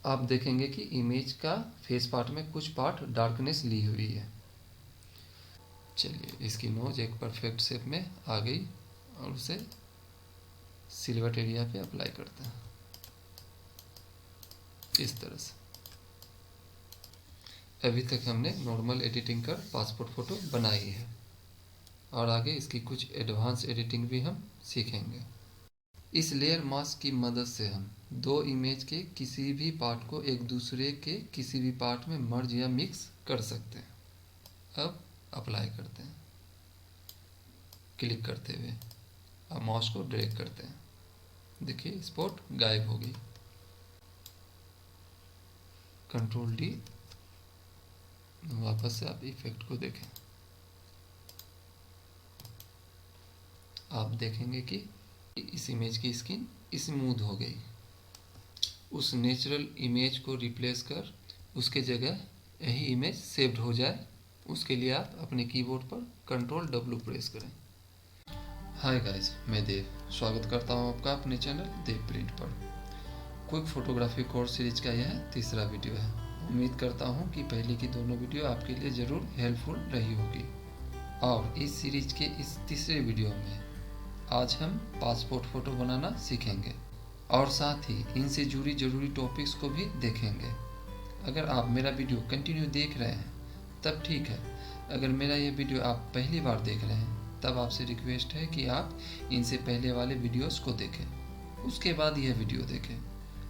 आप देखेंगे कि इमेज का फेस पार्ट में कुछ पार्ट डार्कनेस ली हुई है। चलिए, इसकी नोज एक परफेक्ट शेप में आ गई और उसे सिल्वर एरिया पे अप्लाई करते हैं इस तरह से। अभी तक हमने नॉर्मल एडिटिंग कर पासपोर्ट फ़ोटो बनाई है और आगे इसकी कुछ एडवांस एडिटिंग भी हम सीखेंगे। इस लेयर मास्क की मदद से हम दो इमेज के किसी भी पार्ट को एक दूसरे के किसी भी पार्ट में मर्ज या मिक्स कर सकते हैं। अब अप्लाई करते हैं क्लिक करते हुए, अब माउस को ड्रैग करते हैं, देखिए स्पॉट गायब हो गई। कंट्रोल डी, वापस से आप इफेक्ट को देखें, आप देखेंगे कि इस इमेज की स्किन स्मूथ हो गई। उस नेचुरल इमेज को रिप्लेस कर उसके जगह यही इमेज सेव्ड हो जाए, उसके लिए आप अपने कीबोर्ड पर कंट्रोल डब्ल्यू प्रेस करें। हाय गाइस, मैं देव स्वागत करता हूं आपका अपने चैनल देव प्रिंट पर। क्विक फोटोग्राफी कोर्स सीरीज का यह तीसरा वीडियो है। उम्मीद करता हूं कि पहले की दोनों वीडियो आपके लिए ज़रूर हेल्पफुल रही होगी। और इस सीरीज के इस तीसरे वीडियो में आज हम पासपोर्ट फ़ोटो बनाना सीखेंगे और साथ ही इनसे जुड़ी ज़रूरी टॉपिक्स को भी देखेंगे। अगर आप मेरा वीडियो कंटिन्यू देख रहे हैं तब ठीक है, अगर मेरा ये वीडियो आप पहली बार देख रहे हैं तब आपसे रिक्वेस्ट है कि आप इनसे पहले वाले वीडियोस को देखें, उसके बाद यह वीडियो देखें,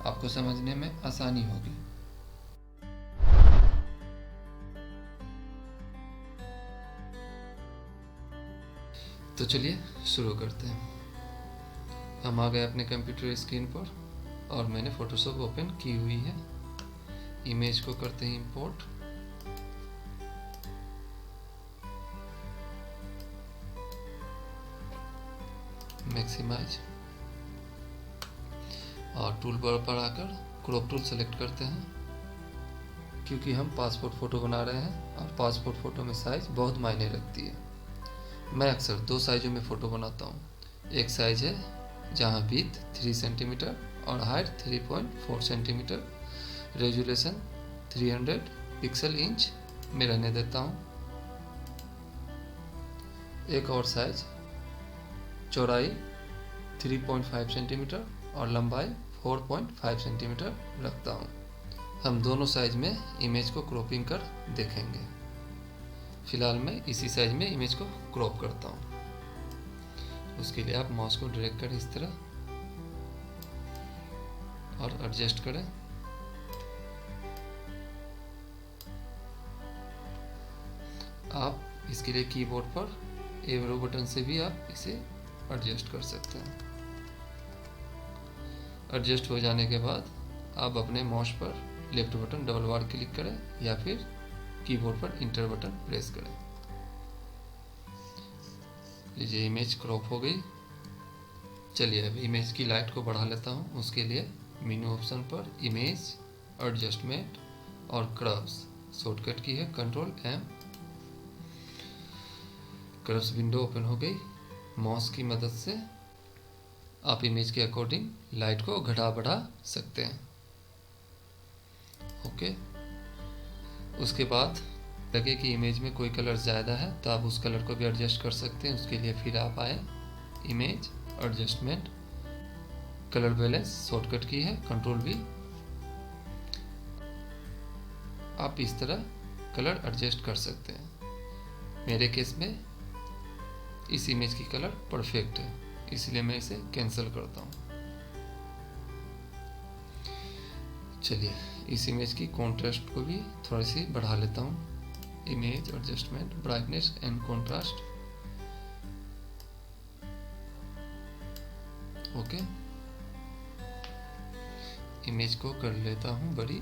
आपको समझने में आसानी होगी। तो चलिए शुरू करते हैं। हम आ गए अपने कंप्यूटर स्क्रीन पर और मैंने फोटोशॉप ओपन की हुई है। इमेज को करते हैं इंपोर्ट। मैक्सिमाइज और टूल बार पर आकर क्रॉप टूल सेलेक्ट करते हैं, क्योंकि हम पासपोर्ट फ़ोटो बना रहे हैं और पासपोर्ट फ़ोटो में साइज़ बहुत मायने रखती है। मैं अक्सर दो साइज़ों में फ़ोटो बनाता हूँ। एक साइज़ है जहाँ विड्थ 3 सेंटीमीटर और height 3.4 centimetre, resolution 300 pixel inch में रहने देता हूँ। एक और साइज़ चौड़ाई 3.5 सेंटीमीटर और लंबाई 4.5 सेंटीमीटर रखता हूँ। हम दोनों साइज में इमेज को क्रॉपिंग कर देखेंगे। फिलहाल मैं इसी साइज में इमेज को क्रॉप करता हूँ। उसके लिए आप माउस को ड्रैग करें इस तरह और एडजस्ट करें। आप इसके लिए कीबोर्ड पर एरो बटन से भी आप इसे एडजस्ट कर सकते हैं। एडजस्ट हो जाने के बाद आप अपने माउस पर लेफ्ट बटन डबल बार क्लिक करें या फिर कीबोर्ड पर इंटर बटन प्रेस करें। लीजिए, इमेज क्रॉप हो गई। चलिए अब इमेज की लाइट को बढ़ा लेता हूँ। उसके लिए मेन्यू ऑप्शन पर इमेज, एडजस्टमेंट और कर्व्स, शॉर्टकट की है control M. Curves window open हो गई। माउस की मदद से आप इमेज के अकॉर्डिंग लाइट को घटा बढ़ा सकते हैं। ओके, उसके बाद लगे कि इमेज में कोई कलर ज़्यादा है तो आप उस कलर को भी एडजस्ट कर सकते हैं। उसके लिए फिर आप आए image, adjustment, colour balance, shortcut की है कंट्रोल वी। आप इस तरह कलर एडजस्ट कर सकते हैं। मेरे केस में इस इमेज की कलर परफेक्ट है, इसलिए मैं इसे कैंसिल करता हूँ। चलिए इस इमेज की कॉन्ट्रास्ट को भी थोड़ी सी बढ़ा लेता हूँ। Image, adjustment, brightness and contrast. Okay, image को कर लेता हूँ बड़ी।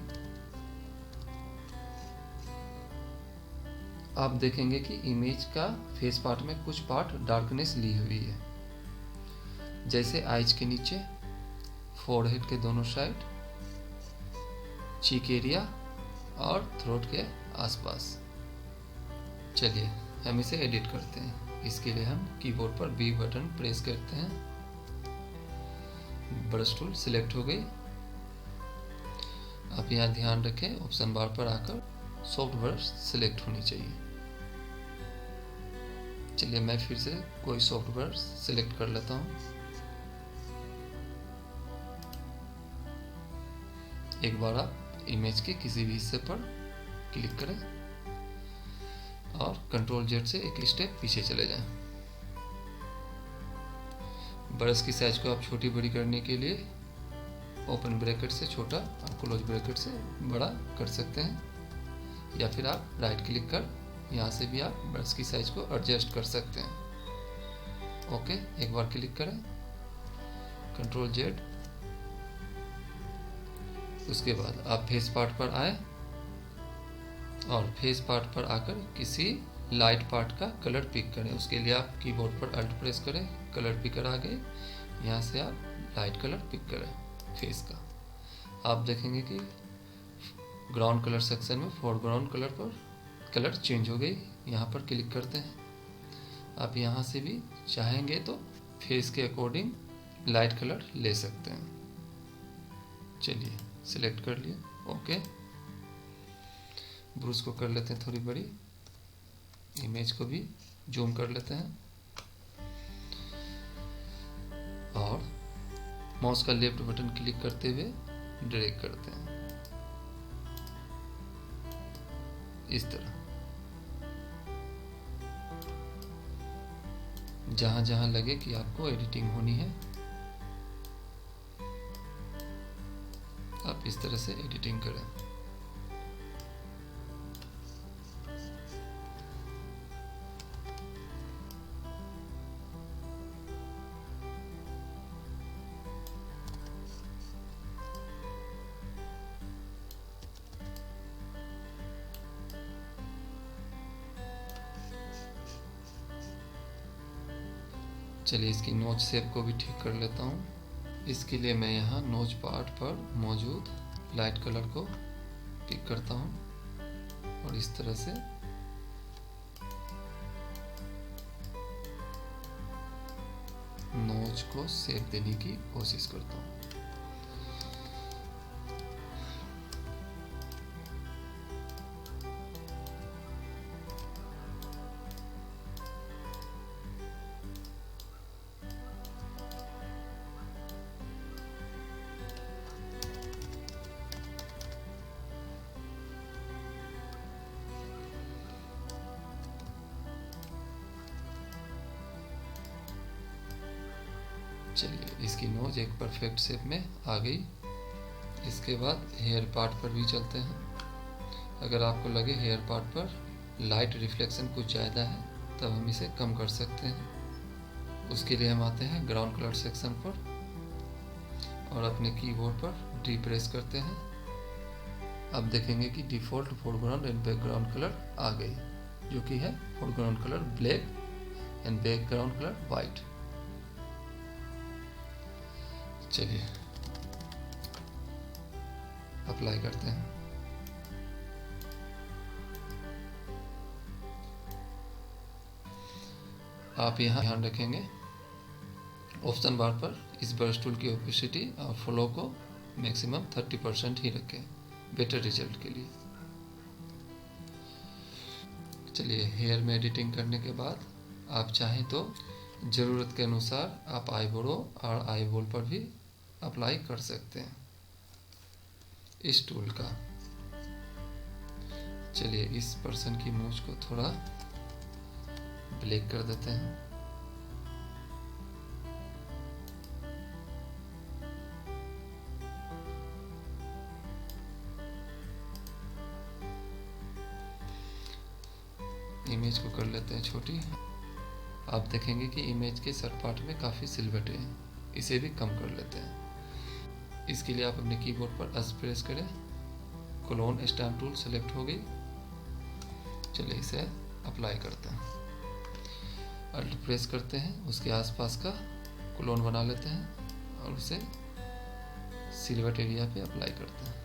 आप देखेंगे कि इमेज का फेस पार्ट में कुछ पार्ट डार्कनेस ली हुई है, जैसे आइज के नीचे, फोरहेड के दोनों साइड, चीक एरिया और थ्रोट के आसपास। चलिए हम इसे एडिट करते हैं। इसके लिए हम कीबोर्ड पर बी बटन प्रेस करते हैं। ब्रश टूल सिलेक्ट हो गई। आप आप यहाँ ध्यान रखें, ऑप्शन बार पर आकर सॉफ्ट ब्रश सिलेक्ट होनी चाहिए। चलिए मैं फिर से कोई सॉफ्ट ब्रश सिलेक्ट कर लेता हूँ। एक बार आप इमेज के किसी भी हिस्से पर क्लिक करें और कंट्रोल जेड से एक स्टेप पीछे चले जाएं। ब्रश की साइज को आप छोटी बड़ी करने के लिए ओपन ब्रैकेट से छोटा और क्लोज ब्रैकेट से बड़ा कर सकते हैं, या फिर आप राइट क्लिक कर यहाँ से भी आप ब्रश की साइज को एडजस्ट कर सकते हैं। ओके, एक बार क्लिक करें, कंट्रोल जेड। उसके बाद आप फेस पार्ट पर आए और फेस पार्ट पर आकर किसी लाइट पार्ट का कलर पिक करें। उसके लिए आप कीबोर्ड पर अल्ट प्रेस करें, कलर पिकर आ गए, यहाँ से आप लाइट कलर पिक करें फेस का। आप देखेंगे कि ग्राउंड कलर सेक्शन में फोरग्राउंड कलर पर कलर चेंज हो गई। यहाँ पर क्लिक करते हैं। आप यहाँ से भी चाहेंगे तो फेस के अकॉर्डिंग लाइट कलर ले सकते हैं। चलिए सिलेक्ट कर लिए, ओके। ब्रश को कर लेते हैं थोड़ी बड़ी, इमेज को भी जूम कर लेते हैं और माउस का लेफ्ट बटन क्लिक करते हुए ड्रैग करते हैं इस तरह। जहां जहां लगे कि आपको एडिटिंग होनी है, आप इस तरह से एडिटिंग करें। चलिए इसकी नोच शेप को भी ठीक कर लेता हूँ। इसके लिए मैं यहाँ नोच पार्ट पर मौजूद लाइट कलर को पिक करता हूँ और इस तरह से नोच को शेप देने की कोशिश करता हूँ। चलिए इसकी नोज एक परफेक्ट शेप में आ गई। इसके बाद हेयर पार्ट पर भी चलते हैं। अगर आपको लगे हेयर पार्ट पर लाइट रिफ्लेक्शन कुछ ज़्यादा है तब हम इसे कम कर सकते हैं। उसके लिए हम आते हैं ग्राउंड कलर सेक्शन पर और अपने कीबोर्ड पर डी प्रेस करते हैं। अब देखेंगे कि default foreground and background colour आ गई, जो कि है foreground colour black and background colour white. चलिए अप्लाई करते हैं। आप यहाँ ध्यान रखेंगे ऑप्शन बार पर इस ब्रश टूल की ओपेसिटी और फ्लो को मैक्सिमम 30% ही रखें बेटर रिजल्ट के लिए। चलिए हेयर में एडिटिंग करने के बाद आप चाहें तो ज़रूरत के अनुसार आप आईब्रो और आईबॉल पर भी अप्लाई कर सकते हैं इस टूल का। चलिए इस पर्सन की मूंछ को थोड़ा ब्लैक कर देते हैं। इमेज को कर लेते हैं छोटी। आप देखेंगे कि इमेज के सर पार्ट में काफ़ी सिलवटें हैं, इसे भी कम कर लेते हैं। इसके लिए आप अपने कीबोर्ड पर एस प्रेस करें, क्लोन स्टैम्प टूल सेलेक्ट हो गई। चलिए इसे अप्लाई करते हैं, अल्ट प्रेस करते हैं, उसके आसपास का क्लोन बना लेते हैं और उसे सिलवट एरिया पे अप्लाई करते हैं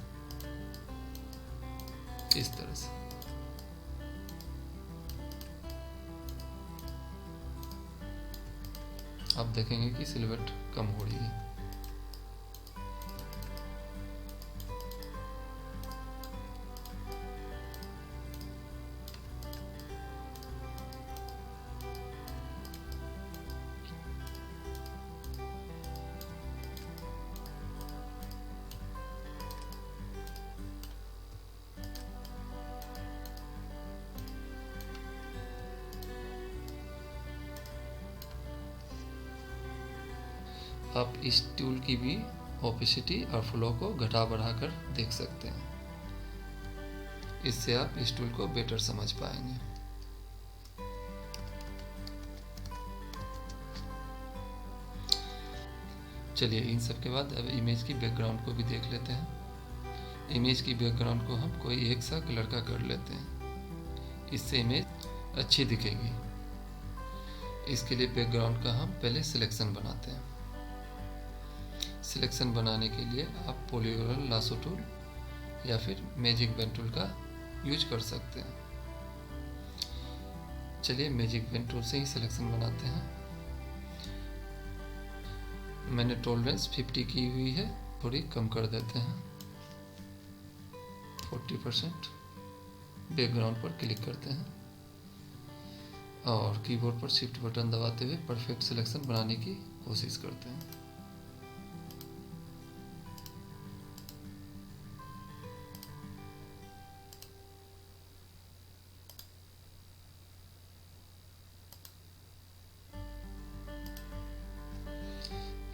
इस तरह से। आप देखेंगे कि सिलवट कम हो रही है। आप इस टूल की भी ओपेसिटी और फ्लो को घटा बढ़ा कर देख सकते हैं। इससे आप इस टूल को बेटर समझ पाएंगे। चलिए इन सब के बाद अब इमेज की बैकग्राउंड को भी देख लेते हैं। इमेज की बैकग्राउंड को हम कोई एक सा कलर का कर लेते हैं, इससे इमेज अच्छी दिखेगी। इसके लिए बैकग्राउंड का हम पहले सिलेक्शन बनाते हैं। सिलेक्शन बनाने के लिए आप पॉलीगोनल लासो टूल या फिर मैजिक पेन टूल का यूज कर सकते हैं। चलिए मैजिक पेन टूल से ही सिलेक्शन बनाते हैं। मैंने टॉलरेंस 50 की हुई है, थोड़ी कम कर देते हैं 40%। बैकग्राउंड पर क्लिक करते हैं और कीबोर्ड पर शिफ्ट बटन दबाते हुए परफेक्ट सिलेक्शन बनाने की कोशिश करते हैं।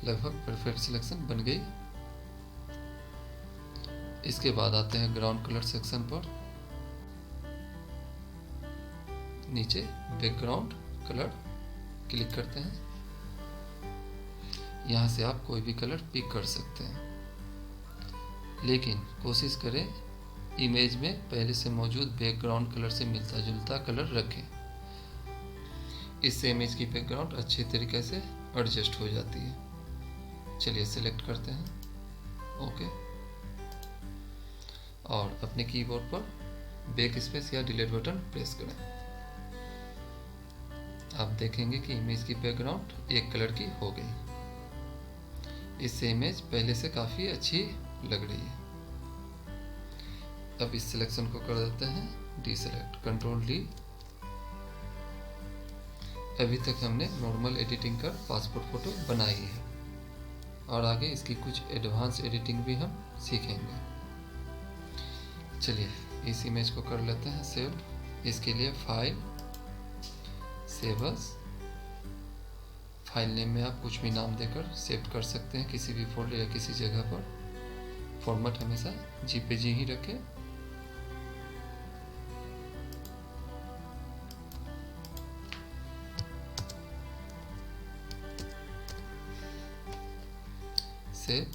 लगभग परफेक्ट सिलेक्शन बन गई। इसके बाद आते हैं ग्राउंड कलर सेक्शन पर। नीचे बैकग्राउंड कलर क्लिक करते हैं। यहाँ से आप कोई भी कलर पिक कर सकते हैं, लेकिन कोशिश करें इमेज में पहले से मौजूद बैकग्राउंड कलर से मिलता जुलता कलर रखें। इससे इमेज की बैकग्राउंड अच्छी तरीके से एडजस्ट हो जाती है। चलिए सिलेक्ट करते हैं, ओके, और अपने कीबोर्ड पर बैक स्पेस या डिलीट बटन प्रेस करें। आप देखेंगे कि इमेज की बैकग्राउंड एक कलर की हो गई। इससे इमेज पहले से काफ़ी अच्छी लग रही है। अब इस सिलेक्शन को कर देते हैं डीसेलेक्ट, कंट्रोल डी। अभी तक हमने नॉर्मल एडिटिंग कर पासपोर्ट फोटो बनाई है और आगे इसकी कुछ एडवांस एडिटिंग भी हम सीखेंगे। चलिए इस इमेज को कर लेते हैं सेव। इसके लिए file, save as, file name में आप कुछ भी नाम देकर सेव कर सकते हैं किसी भी फोल्डर या किसी जगह पर। फॉर्मेट हमेशा जेपीजी ही रखें। सेव।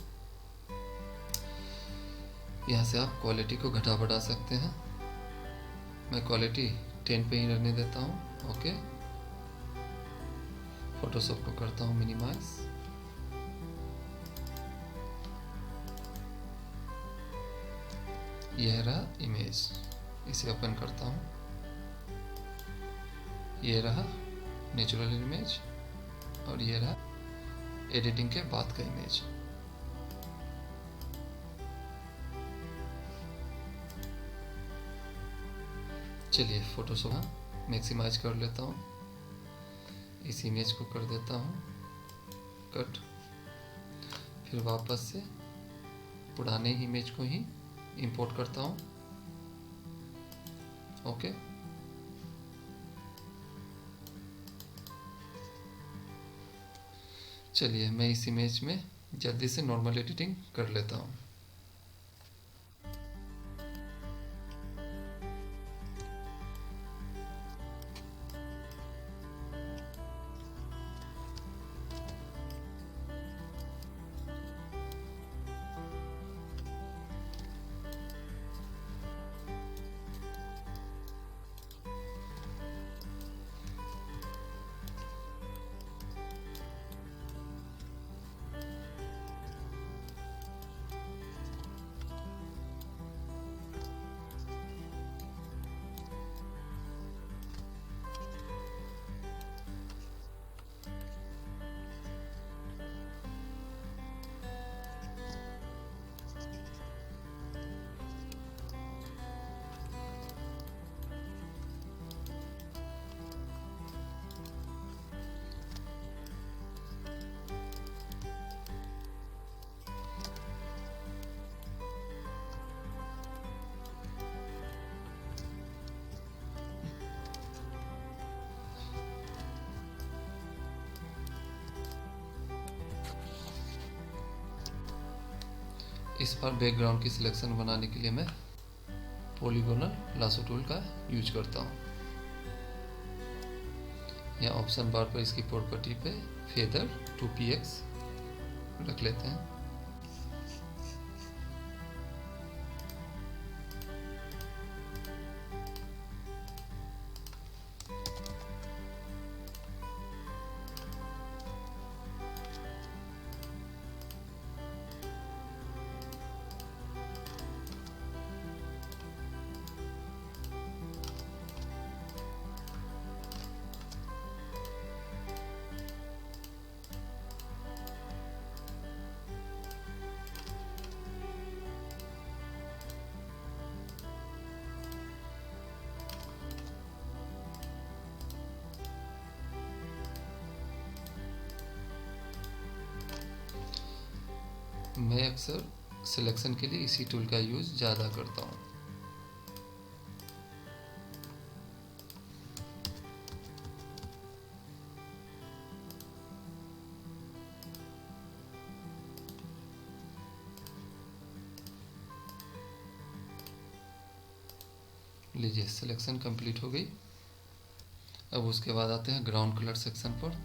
यहाँ से आप क्वालिटी को घटा बढ़ा सकते हैं। मैं क्वालिटी 10 पे ही रहने देता हूँ, ओके। फोटोशॉप को करता हूँ मिनिमाइज। यह रहा इमेज, इसे ओपन करता हूँ। यह रहा नेचुरल इमेज और यह रहा एडिटिंग के बाद का इमेज। चलिए फोटोशॉप मैक्सिमाइज कर लेता हूँ। इस इमेज को कर देता हूँ कट। फिर वापस से पुराने इमेज को ही इंपोर्ट करता हूँ, ओके। चलिए मैं इस इमेज में जल्दी से नॉर्मल एडिटिंग कर लेता हूँ। इस बार बैकग्राउंड की सिलेक्शन बनाने के लिए मैं पॉलीगोनल लासो टूल का यूज करता हूँ। यहाँ ऑप्शन बार पर इसकी प्रॉपर्टी पे फेदर 2px रख लेते हैं। मैं अक्सर सिलेक्शन के लिए इसी टूल का यूज़ ज़्यादा करता हूँ। लीजिए सिलेक्शन कंप्लीट हो गई। अब उसके बाद आते हैं ग्राउंड कलर सेक्शन पर।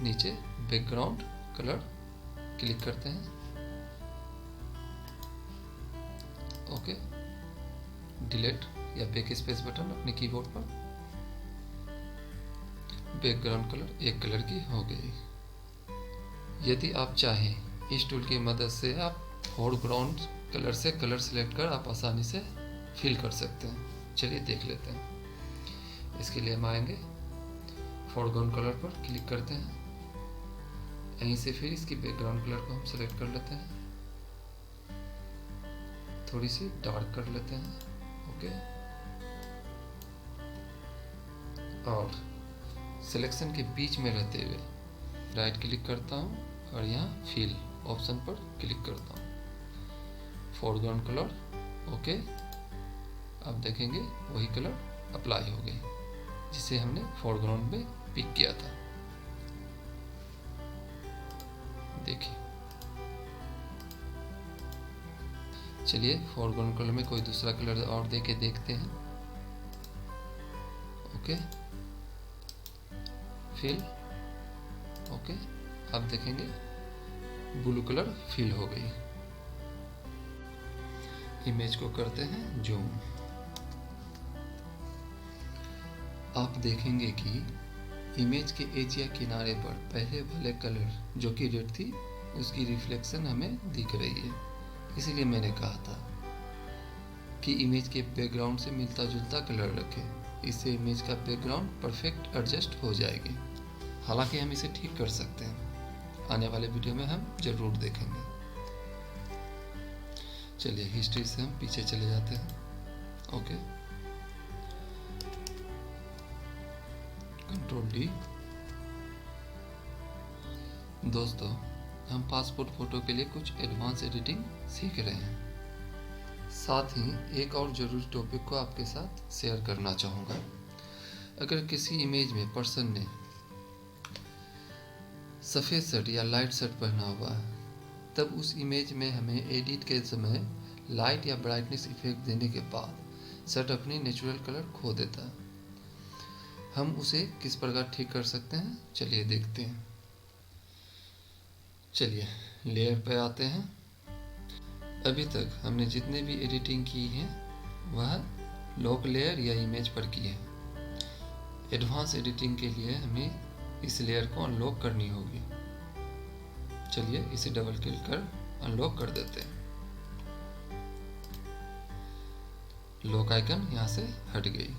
नीचे बैकग्राउंड कलर क्लिक करते हैं। ओके, डिलीट या बैक स्पेस बटन अपने कीबोर्ड पर। बैकग्राउंड कलर एक कलर की हो गई। यदि आप चाहें इस टूल की मदद से आप फोरग्राउंड कलर से कलर सिलेक्ट कर आप आसानी से फिल कर सकते हैं। चलिए देख लेते हैं। इसके लिए हम आएंगे, फोरग्राउंड कलर पर क्लिक करते हैं। यहीं से फिर इसकी बैकग्राउंड कलर को हम सेलेक्ट कर लेते हैं, थोड़ी सी डार्क कर लेते हैं। ओके, और सिलेक्शन के बीच में रहते हुए राइट क्लिक करता हूँ और यहाँ फिल ऑप्शन पर क्लिक करता हूँ। फोरग्राउंड कलर ओके, अब देखेंगे वही कलर अप्लाई हो गई जिसे हमने फोरग्राउंड में पिक किया था। देखिए, चलिए फोरग्राउंड कलर में कोई दूसरा कलर और देके देखते हैं। ओके, फिल ओके, अब देखेंगे ब्लू कलर फिल हो गई। इमेज को करते हैं जूम। आप देखेंगे कि इमेज के एज या किनारे पर पहले वाले कलर जो कि रेड थी उसकी रिफ्लेक्शन हमें दिख रही है। इसीलिए मैंने कहा था कि इमेज के बैकग्राउंड से मिलता जुलता कलर रखें, इससे इमेज का बैकग्राउंड परफेक्ट एडजस्ट हो जाएगी। हालांकि हम इसे ठीक कर सकते हैं, आने वाले वीडियो में हम जरूर देखेंगे। चलिए हिस्ट्री से हम पीछे चले जाते हैं। Okay, control D. दोस्तों, हम पासपोर्ट फोटो के लिए कुछ एडवांस एडिटिंग सीख रहे हैं। साथ ही एक और जरूरी टॉपिक को आपके साथ शेयर करना चाहूँगा। अगर किसी इमेज में पर्सन ने सफ़ेद शर्ट या लाइट शर्ट पहना हुआ है, तब उस इमेज में हमें एडिट के समय लाइट या ब्राइटनेस इफेक्ट देने के बाद शर्ट अपनी नेचुरल कलर खो देता है। हम उसे किस प्रकार ठीक कर सकते हैं, चलिए देखते हैं। चलिए लेयर पे आते हैं। अभी तक हमने जितने भी एडिटिंग की है वह लॉक लेयर या इमेज पर की है। एडवांस एडिटिंग के लिए हमें इस लेयर को अनलॉक करनी होगी। चलिए इसे डबल क्लिक कर अनलॉक कर देते हैं। लॉक आइकन यहाँ से हट गई।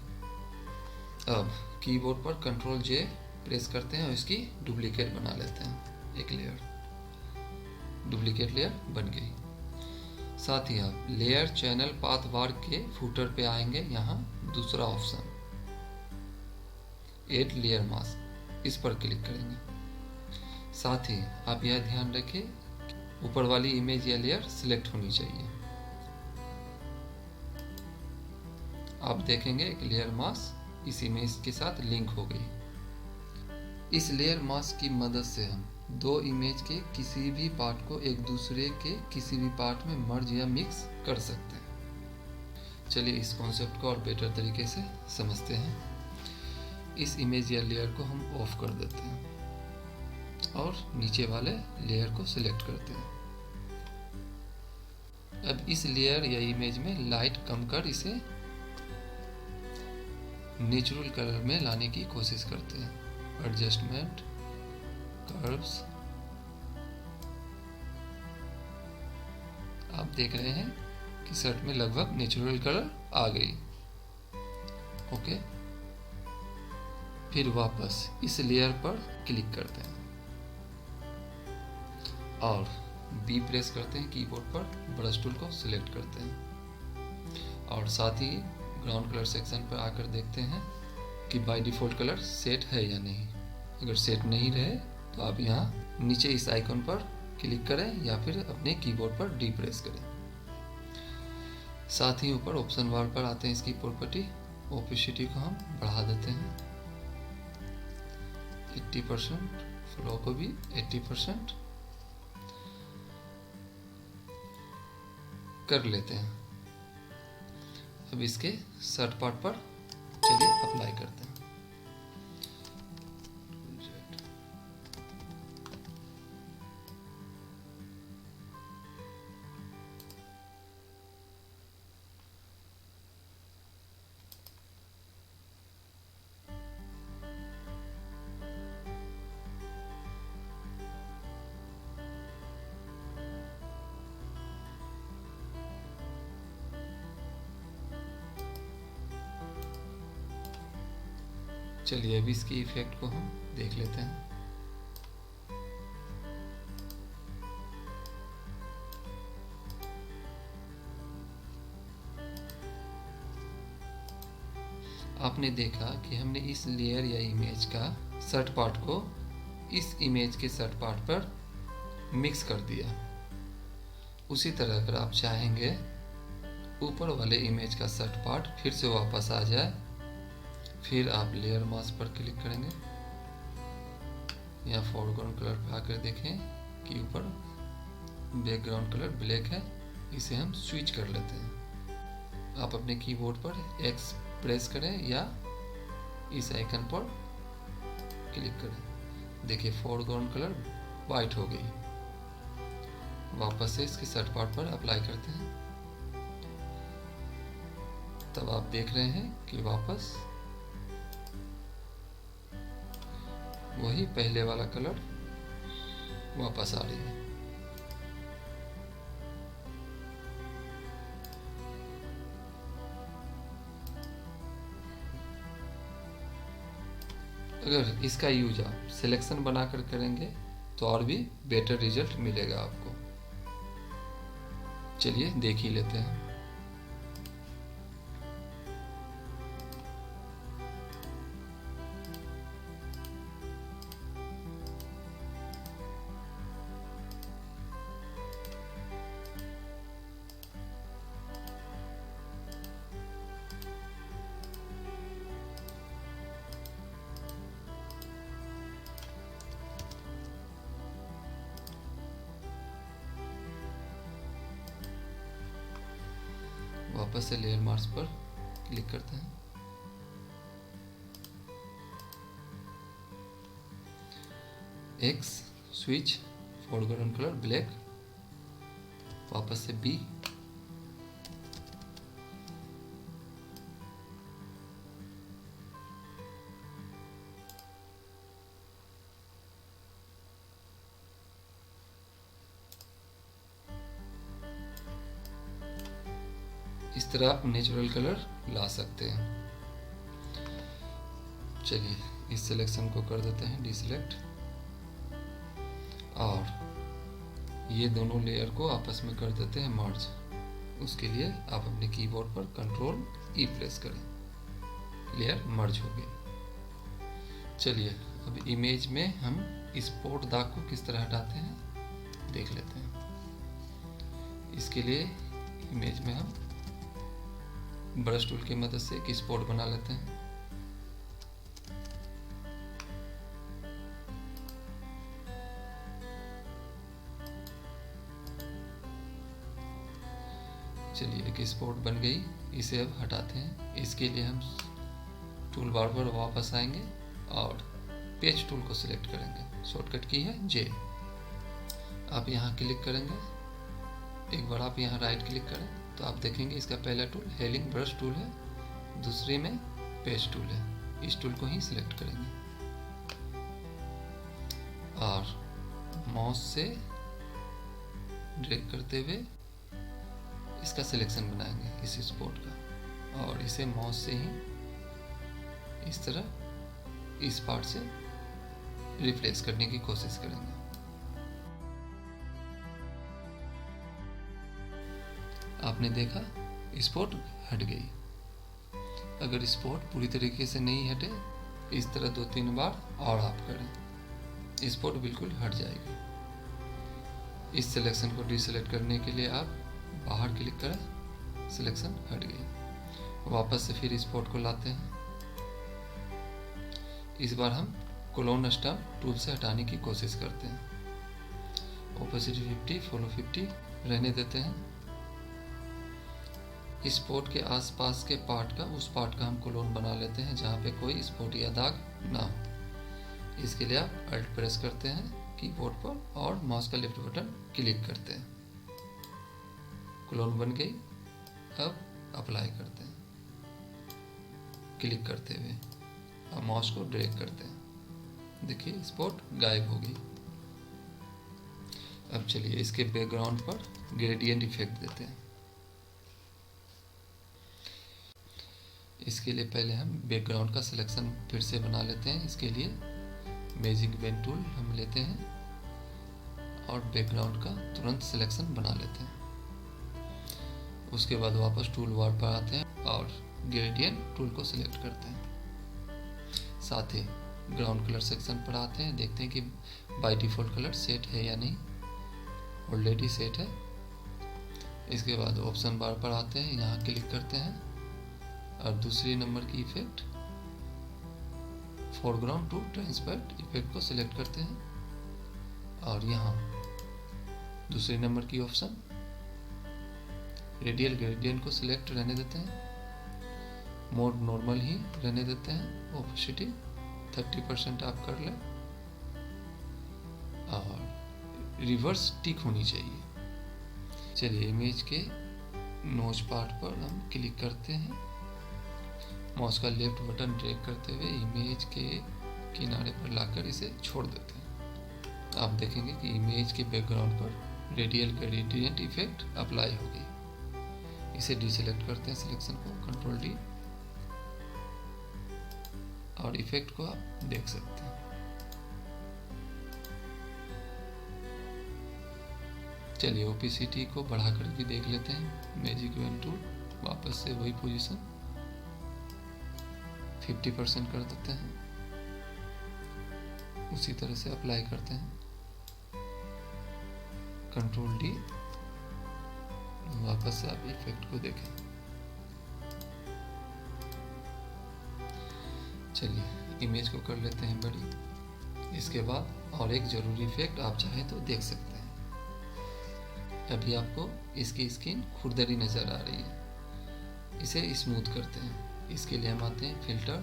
अब कीबोर्ड पर कंट्रोल जे प्रेस करते हैं और इसकी डुप्लीकेट बना लेते हैं। एक लेयर, डुप्लीकेट लेयर बन गई। साथ ही आप लेयर चैनल पाथ बार के फुटर पे आएंगे। यहाँ दूसरा ऑप्शन ऐड लेयर मास्क, इस पर क्लिक करेंगे। साथ ही आप यह ध्यान रखें ऊपर वाली इमेज या लेयर सिलेक्ट होनी चाहिए। आप देखेंगे एक लेयर मास्क इस इमेज के साथ लिंक हो गई। इस लेयर मास्क की मदद से हम दो इमेज के किसी भी पार्ट को एक दूसरे के किसी भी पार्ट में मर्ज या मिक्स कर सकते हैं। चलिए इस कॉन्सेप्ट को और बेटर तरीके से समझते हैं। इस इमेज या लेयर को हम ऑफ कर देते हैं और नीचे वाले लेयर को सिलेक्ट करते हैं। अब इस लेयर या इमेज में लाइट कम कर इसे नेचुरल कलर में लाने की कोशिश करते हैं। एडजस्टमेंट, कर्व्स, आप देख रहे हैं कि शर्ट में लगभग नेचुरल कलर आ गई। ओके, फिर वापस इस लेयर पर क्लिक करते हैं और बी प्रेस करते हैं कीबोर्ड पर, ब्रश टूल को सिलेक्ट करते हैं और साथ ही ग्राउंड कलर सेक्शन पर आकर देखते हैं कि बाय डिफ़ॉल्ट कलर सेट है या नहीं। अगर सेट नहीं रहे तो आप यहाँ नीचे इस आइकन पर क्लिक करें या फिर अपने कीबोर्ड पर डी प्रेस करें। साथ ही ऊपर ऑप्शन बार पर आते हैं इसकी प्रॉपर्टी, ओपेसिटी को हम बढ़ा देते हैं 80%, फ्लो को भी 80% कर लेते हैं। अब इसके शर्ट पार्ट पर चलिए अप्लाई करते हैं। चलिए अभी इसकी इफेक्ट को हम देख लेते हैं। आपने देखा कि हमने इस लेयर या इमेज का शर्ट पार्ट को इस इमेज के शर्ट पार्ट पर मिक्स कर दिया। उसी तरह अगर आप चाहेंगे ऊपर वाले इमेज का शर्ट पार्ट फिर से वापस आ जाए, फिर आप लेयर मास्क पर क्लिक करेंगे या फोरग्राउंड कलर पर आकर देखें कि ऊपर बैकग्राउंड कलर ब्लैक है, इसे हम स्विच कर लेते हैं। आप अपने कीबोर्ड पर एक्स प्रेस करें या इस आइकन पर क्लिक करें। देखिए फोरग्राउंड कलर वाइट हो गई। वापस से इसके शर्ट पार्ट पर अप्लाई करते हैं, तब आप देख रहे हैं कि वापस वही पहले वाला कलर वापस आ रही है। अगर इसका यूज आप सिलेक्शन बनाकर करेंगे तो और भी बेटर रिजल्ट मिलेगा आपको। चलिए देख ही लेते हैं। वापस से लेयर मास्क पर क्लिक करते हैं। X switch foreground colour black, वापस से बी, इस तरह आप नेचुरल कलर ला सकते हैं। चलिए इस सिलेक्शन को कर देते हैं डिसेलेक्ट और ये दोनों लेयर को आपस में कर देते हैं मर्ज। उसके लिए आप अपने कीबोर्ड पर कंट्रोल ई प्रेस करें, लेयर मर्ज हो गई। चलिए अब इमेज में हम इस स्पॉट दाग को किस तरह हटाते हैं देख लेते हैं। इसके लिए इमेज में हम ब्रश टूल की मदद से एक स्पॉट बना लेते हैं। चलिए एक स्पॉट बन गई, इसे अब हटाते हैं। इसके लिए हम टूल बार पर वापस आएंगे और पेज टूल को सिलेक्ट करेंगे। शॉर्टकट की है J। आप यहाँ क्लिक करेंगे, एक बार आप यहाँ राइट क्लिक करें तो आप देखेंगे इसका पहला टूल हेलिंग ब्रश टूल है, दूसरे में पेज टूल है। इस टूल को ही सिलेक्ट करेंगे और माउस से ड्रैग करते हुए इसका सिलेक्शन बनाएंगे इस स्पॉट का, और इसे माउस से ही इस तरह इस पार्ट से रिप्लेस करने की कोशिश करेंगे। आपने देखा स्पॉट हट गई। अगर स्पॉट पूरी तरीके से नहीं हटे, इस तरह 2-3 बार और आप करें, स्पॉट बिल्कुल हट जाएगी। इस सिलेक्शन को डिसेलेक्ट करने के लिए आप बाहर क्लिक करें, सिलेक्शन हट गई। वापस से फिर स्पॉट को लाते हैं। इस बार हम क्लोन स्टम्प टूल से हटाने की कोशिश करते हैं। ओपेसिटी 50, फॉलो 50 रहने देते हैं। इस स्पॉट के आसपास के पार्ट का, उस पार्ट का हम क्लोन बना लेते हैं जहाँ पे कोई स्पॉट या दाग ना हो। इसके लिए आप अल्ट प्रेस करते हैं कीबोर्ड पर और माउस का लेफ्ट बटन क्लिक करते हैं। क्लोन बन गई। अब अप्लाई करते हैं क्लिक करते हुए और माउस को ड्रैग करते हैं। देखिए स्पॉट गायब हो गई। अब चलिए इसके बैकग्राउंड पर ग्रेडियंट इफेक्ट देते हैं। इसके लिए पहले हम बैकग्राउंड का सिलेक्शन फिर से बना लेते हैं। इसके लिए मैजिक पेन टूल हम लेते हैं और बैकग्राउंड का तुरंत सिलेक्शन बना लेते हैं। उसके बाद वापस टूल बार पर आते हैं और ग्रेडियंट टूल को सिलेक्ट करते हैं। साथ ही ग्राउंड कलर सेक्शन पर आते हैं, देखते हैं कि बाय डिफ़ॉल्ट कलर सेट है या नहीं। ऑलरेडी सेट है। इसके बाद ऑप्शन बार पर आते हैं, यहाँ क्लिक करते हैं और दूसरी नंबर की effect foreground to transparent effect को सिलेक्ट करते हैं और यहाँ दूसरे नंबर की ऑप्शन रेडियल ग्रेडियंट को सिलेक्ट रहने देते हैं। मोड नॉर्मल ही रहने देते हैं। ओपेसिटी 30% आप कर लें और रिवर्स टिक होनी चाहिए। चलिए इमेज के नोज पार्ट पर हम क्लिक करते हैं। माउस का लेफ्ट बटन ड्रैग करते हुए इमेज के किनारे पर लाकर इसे छोड़ देते हैं। आप देखेंगे कि इमेज के बैकग्राउंड पर रेडियल ग्रेडियंट इफेक्ट अप्लाई हो गई। इसे डिसेलेक्ट करते हैं सिलेक्शन को, कंट्रोल डी, और इफेक्ट को आप देख सकते हैं। चलिए ओपेसिटी को बढ़ाकर भी देख लेते हैं। मैजिक पेन टूल, वापस से वही पोजीशन 50% कर देते हैं। उसी तरह से अप्लाई करते हैं, कंट्रोल डी, वापस से आप इफेक्ट को देखें। चलिए इमेज को कर लेते हैं बड़ी। इसके बाद और एक जरूरी इफेक्ट आप चाहें तो देख सकते हैं। अभी आपको इसकी स्किन खुरदरी नजर आ रही है, इसे स्मूथ करते हैं। इसके लिए हम आते हैं फिल्टर,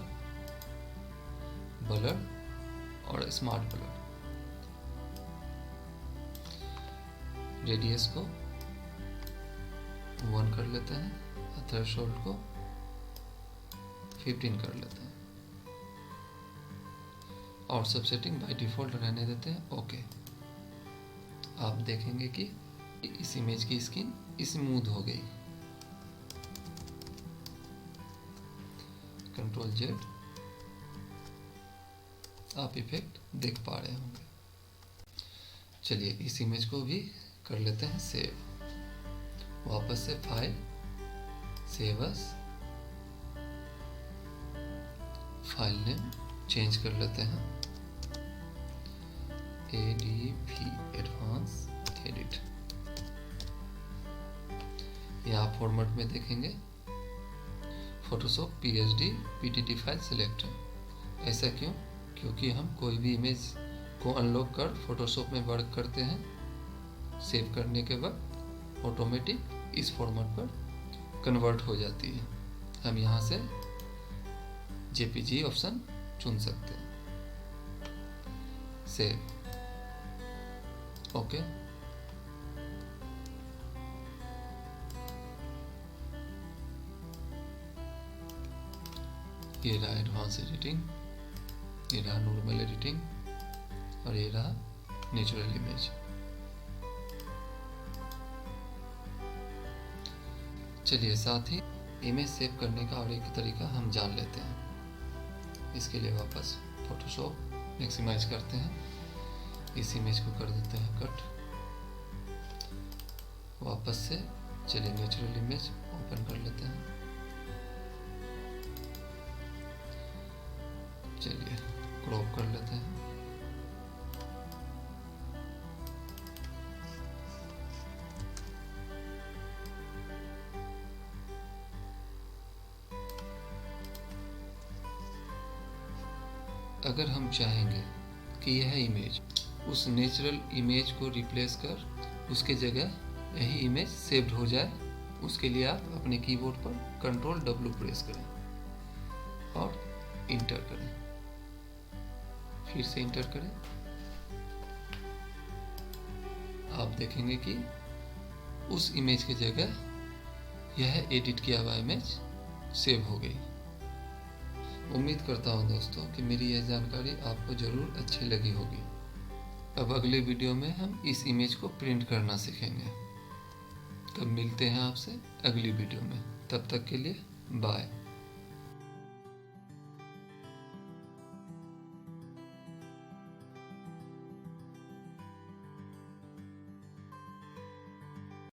ब्लर और स्मार्ट ब्लर। रेडियस को 1 कर लेते हैं, थ्रेशोल्ड को 15 कर लेते हैं और सब सेटिंग बाय डिफॉल्ट रहने देते हैं। ओके। आप देखेंगे कि इस इमेज की स्किन स्मूथ हो गई। कंट्रोल जेड, आप इफेक्ट देख पा रहे होंगे। चलिए इस इमेज को भी कर लेते हैं सेव। वापस से file, save as, file name change कर लेते हैं, ADV एडवांस एडिट। यहाँ फॉर्मेट में देखेंगे Photoshop PSD PTT file select है। ऐसा क्यों? क्योंकि हम कोई भी इमेज को अनलॉक कर फोटोशॉप में वर्क करते हैं, सेव करने के बाद ऑटोमेटिक इस फॉर्मेट पर कन्वर्ट हो जाती है। हम यहाँ से JPG ऑप्शन चुन सकते हैं। Save, okay. ये रहा एडवांस एडिटिंग, ये रहा नॉर्मल एडिटिंग और ये रहा नेचुरल इमेज। चलिए साथ ही इमेज सेव करने का और एक तरीका हम जान लेते हैं। इसके लिए वापस फोटोशॉप मैक्सिमाइज करते हैं, इस इमेज को कर देते हैं कट। वापस से चलिए नेचुरल इमेज ओपन कर लेते हैं। चलिए क्रॉप कर लेते हैं। अगर हम चाहेंगे कि यह इमेज उस नेचुरल इमेज को रिप्लेस कर उसके जगह यही इमेज सेव्ड हो जाए, उसके लिए आप अपने कीबोर्ड पर Ctrl+W प्रेस करें और इंटर करें। फिर से इंटर करें। आप देखेंगे कि उस इमेज की जगह यह एडिट किया हुआ इमेज सेव हो गई। उम्मीद करता हूँ दोस्तों कि मेरी यह जानकारी आपको ज़रूर अच्छी लगी होगी। अब अगले वीडियो में हम इस इमेज को प्रिंट करना सीखेंगे। तब मिलते हैं आपसे अगली वीडियो में। तब तक के लिए बाय।